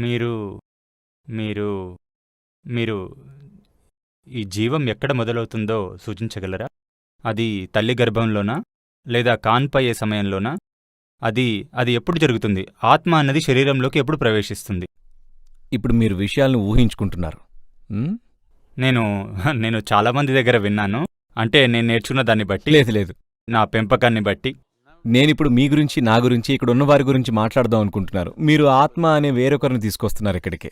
మీరు మీరు మీరు ఈ జీవం ఎక్కడ మొదలవుతుందో సూచించగలరా? అది తల్లి గర్భంలోనా? లేదా కాన్పయ్యే సమయంలోనా? అది అది ఎప్పుడు జరుగుతుంది? ఆత్మ అన్నది శరీరంలోకి ఎప్పుడు ప్రవేశిస్తుంది? ఇప్పుడు మీరు విషయాలను ఊహించుకుంటున్నారు. నేను నేను చాలామంది దగ్గర విన్నాను. అంటే నేను నేర్చుకున్న దాన్ని బట్టి, లేదు లేదు, నా పెంపకాన్ని బట్టి. నేనిప్పుడు మీ గురించి, నా గురించి, ఇక్కడ ఉన్న వారి గురించి మాట్లాడదాం అనుకుంటున్నారు. మీరు ఆత్మ అనే వేరొకరిని తీసుకొస్తున్నారు ఇక్కడికి.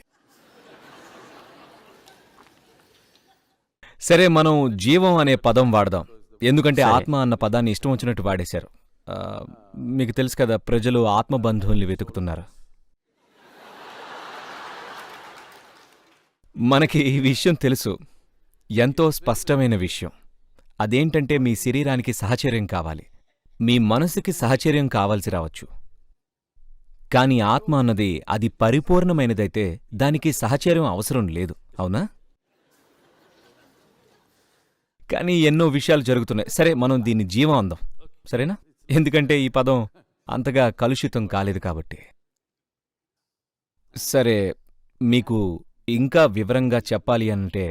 సరే, మనం జీవం అనే పదం వాడదాం. ఎందుకంటే సరే. ఆత్మ అన్న పదాన్ని ఇష్టం వచ్చినట్టు వాడేశారు. మీకు తెలుసు కదా, ప్రజలు ఆత్మబంధువుల్ని వెతుకుతున్నారు. మనకి ఈ విషయం తెలుసు, ఎంతో స్పష్టమైన విషయం. అదేంటంటే మీ శరీరానికి సహచర్యం కావాలి, మీ మనసుకి సహచర్యం కావాల్సి రావచ్చు. కాని ఆత్మ అన్నది అది పరిపూర్ణమైనదైతే దానికి సహచర్యం అవసరం లేదు, అవునా? కానీ ఎన్నో విషయాలు జరుగుతున్నాయి. సరే, మనం దీన్ని జీవం అందాం, సరేనా? ఎందుకంటే ఈ పదం అంతగా కలుషితం కాలేదు కాబట్టి. సరే, మీకు ఇంకా వివరంగా చెప్పాలి అంటే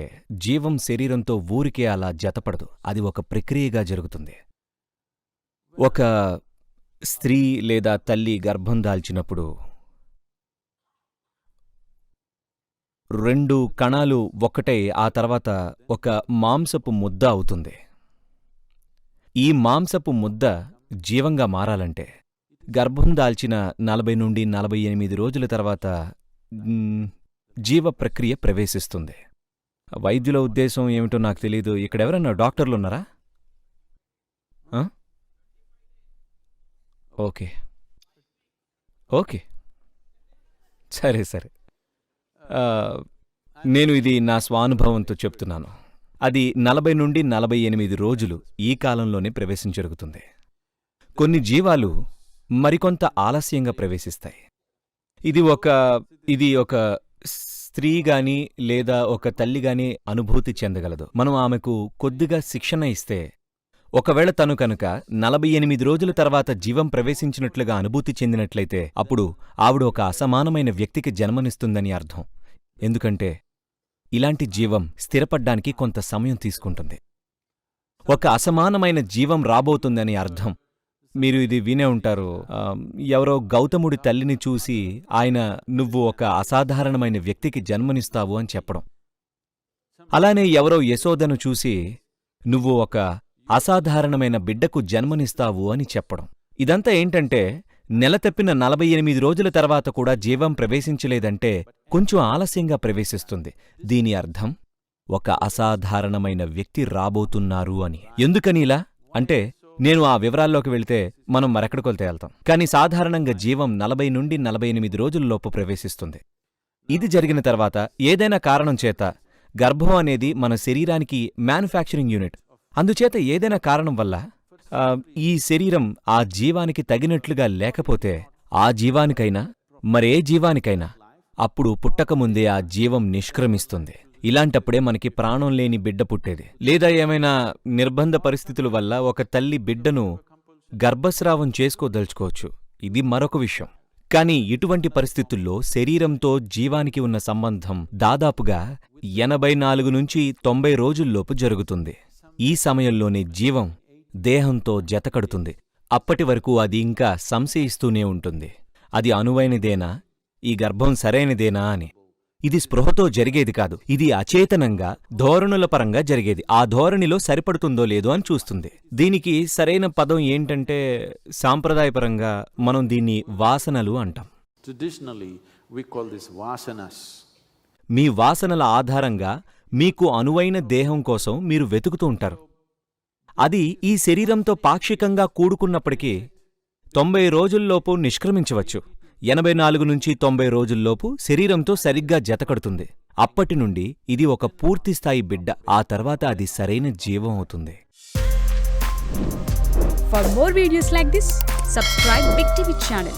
జీవం శరీరంతో ఊరికే అలా జతపడదు, అది ఒక ప్రక్రియగా జరుగుతుంది. ఒక స్త్రీ లేదా తల్లి గర్భం దాల్చినప్పుడు 2 కణాలు ఒక్కటై ఆ తర్వాత ఒక మాంసపు ముద్ద అవుతుంది. ఈ మాంసపు ముద్ద జీవంగా మారాలంటే గర్భం దాల్చిన 40 నుండి 48 రోజుల తర్వాత జీవ ప్రక్రియ ప్రవేశిస్తుంది. వైద్యుల ఉద్దేశం ఏమిటో నాకు తెలీదు. ఇక్కడెవరన్నా డాక్టర్లున్నారా? ఓకే ఓకే, సరే సరే. నేను ఇది నా స్వానుభవంతో చెప్తున్నాను. అది 40 నుండి 48 రోజులు ఈ కాలంలోనే ప్రవేశం జరుగుతుంది. కొన్ని జీవాలు మరికొంత ఆలస్యంగా ప్రవేశిస్తాయి. ఇది ఒక స్త్రీ గాని లేదా ఒక తల్లి గాని అనుభూతి చెందగలదు. మనం ఆమెకు కొద్దిగా శిక్షణ ఇస్తే, ఒకవేళ తను కనుక 48 రోజుల తర్వాత జీవం ప్రవేశించినట్లుగా అనుభూతి చెందినట్లయితే అప్పుడు ఆవిడ ఒక అసమానమైన వ్యక్తికి జన్మనిస్తుందని అర్థం. ఎందుకంటే ఇలాంటి జీవం స్థిరపడ్డానికి కొంత సమయం తీసుకుంటుంది. ఒక అసమానమైన జీవం రాబోతుందని అర్థం. మీరు ఇది వినే ఉంటారు. ఎవరో గౌతముడి తల్లిని చూసి ఆయన నువ్వు ఒక అసాధారణమైన వ్యక్తికి జన్మనిస్తావు అని చెప్పడం. అలానే ఎవరో యశోదను చూసి నువ్వు ఒక అసాధారణమైన బిడ్డకు జన్మనిస్తావు అని చెప్పడం. ఇదంతా ఏంటంటే నెల తప్పిన 48 రోజుల తర్వాత కూడా జీవం ప్రవేశించలేదంటే కొంచెం ఆలస్యంగా ప్రవేశిస్తుంది. దీని అర్థం ఒక అసాధారణమైన వ్యక్తి రాబోతున్నారు అని. ఎందుకని ఇలా అంటే నేను ఆ వివరాల్లోకి వెళితే మనం మరెక్కడికొలితే వెళ్తాం. కానీ సాధారణంగా జీవం 40 నుండి 48 రోజుల్లోపు ప్రవేశిస్తుంది. ఇది జరిగిన తర్వాత ఏదైనా కారణం చేత గర్భం అనేది మన శరీరానికి మ్యానుఫ్యాక్చరింగ్ యూనిట్. అందుచేత ఏదైనా కారణం వల్ల ఈ శరీరం ఆ జీవానికి తగినట్లుగా లేకపోతే ఆ జీవానికైనా మరే జీవానికైనా అప్పుడు పుట్టకముందే ఆ జీవం నిష్క్రమిస్తుంది. ఇలాంటప్పుడే మనకి ప్రాణం లేని బిడ్డ పుట్టేది. లేదా ఏమైనా నిర్బంధ పరిస్థితుల వల్ల ఒక తల్లి బిడ్డను గర్భస్రావం చేసుకోదలుచుకోవచ్చు. ఇది మరొక విషయం. కాని ఇటువంటి పరిస్థితుల్లో శరీరంతో జీవానికి ఉన్న సంబంధం దాదాపుగా 84 నుంచి 90 రోజుల్లోపు జరుగుతుంది. ఈ సమయంలోనే జీవం దేహంతో జతకడుతుంది. అప్పటి వరకు అది ఇంకా సంశయిస్తూనే ఉంటుంది. అది అనువైనదేనా, ఈ గర్భం సరైనదేనా అని. ఇది స్పృహతో జరిగేది కాదు, ఇది అచేతనంగా ధోరణుల పరంగా జరిగేది. ఆ ధోరణిలో సరిపడుతుందో లేదో అని చూస్తుంది. దీనికి సరైన పదం ఏంటంటే సాంప్రదాయపరంగా మనం దీన్ని వాసనలు అంటాం. మీ వాసనల ఆధారంగా మీకు అనువైన దేహం కోసం మీరు వెతుకుతూ ఉంటారు. అది ఈ శరీరంతో పాక్షికంగా కూడుకున్నప్పటికీ 90 రోజుల్లోపు నిష్క్రమించవచ్చు. 84 నుంచి 90 రోజుల్లోపు శరీరంతో సరిగ్గా జతకడుతుంది. అప్పటి నుండి ఇది ఒక పూర్తిస్థాయి బిడ్డ. ఆ తర్వాత అది సరైన జీవం అవుతుంది. For more videos like this, subscribe Big TV channel.